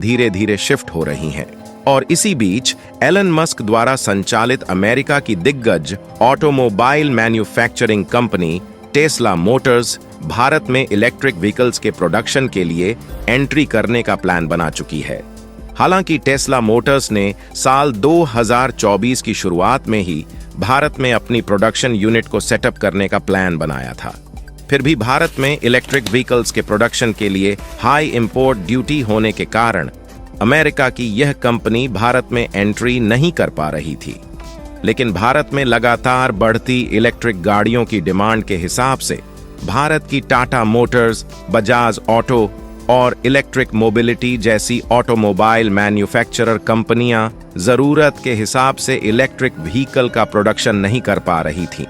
धीरे धीरे शिफ्ट हो रही हैं। और इसी बीच एलन मस्क द्वारा संचालित अमेरिका की दिग्गज automobile manufacturing company Tesla Motors Bharat में इलेक्ट्रिक व्हीकल्स के प्रोडक्शन के लिए एंट्री करने का प्लान बना चुकी है। हालांकि टेस्ला मोटर्स ने साल 2024 की शुरुआत में ही भारत में अपनी प्रोडक्शन यूनिट को सेटअप करने का प्लान बनाया था। फिर भी भारत में इलेक्ट्रिक व्हीकल्स के प्रोडक्शन के लिए हाई इंपोर्ट ड्यूटी होने के कारण अमेरिका की यह कंपनी भारत में एंट्री नहीं कर पा रही थी। लेकिन भारत में लगातार बढ़ती इलेक्ट्रिक गाड़ियों की डिमांड के हिसाब से भारत की टाटा मोटर्स, बजाज ऑटो और इलेक्ट्रिक मोबिलिटी जैसी ऑटोमोबाइल मैन्युफैक्चरर कंपनियां जरूरत के हिसाब से इलेक्ट्रिक व्हीकल का प्रोडक्शन नहीं कर पा रही थीं,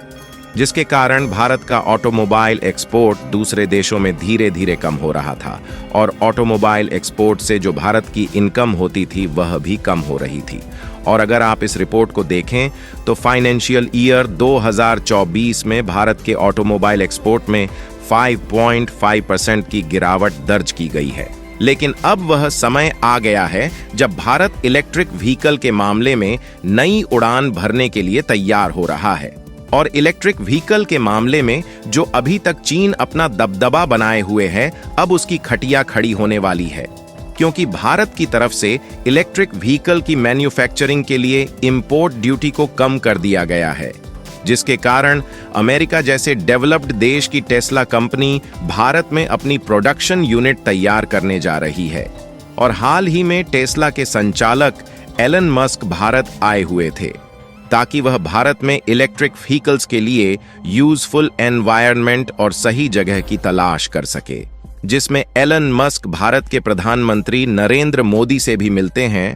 जिसके कारण भारत का ऑटोमोबाइल एक्सपोर्ट दूसरे देशों में धीरे धीरे कम हो रहा था और ऑटोमोबाइल एक्सपोर्ट से जो भारत की इनकम होती थी वह भी कम हो रही थी। और अगर आप इस रिपोर्ट को देखें तो फाइनेंशियल ईयर 2024 में भारत के ऑटोमोबाइल एक्सपोर्ट में 5.5% की गिरावट दर्ज की गई है। लेकिन अब वह समय आ गया है जब भारत इलेक्ट्रिक व्हीकल के मामले में नई उड़ान भरने के लिए तैयार हो रहा है। और इलेक्ट्रिक व्हीकल के मामले में जो अभी तक चीन अपना दबदबा बनाए हुए है, अब उसकी खटिया खड़ी होने वाली है, क्योंकि भारत की तरफ से इलेक्ट्रिक व्हीकल की मैन्युफैक्चरिंग के लिए इंपोर्ट ड्यूटी को कम कर दिया गया है, जिसके कारण अमेरिका जैसे डेवलप्ड देश की टेस्ला कंपनी भारत में अपनी प्रोडक्शन यूनिट तैयार करने जा रही है। और हाल ही में टेस्ला के संचालक एलन मस्क भारत आए हुए थे ताकि वह भारत में इलेक्ट्रिक व्हीकल्स के लिए यूजफुल एनवायरनमेंट और सही जगह की तलाश कर सके, जिसमें एलन मस्क भारत के प्रधानमंत्री नरेंद्र मोदी से भी मिलते हैं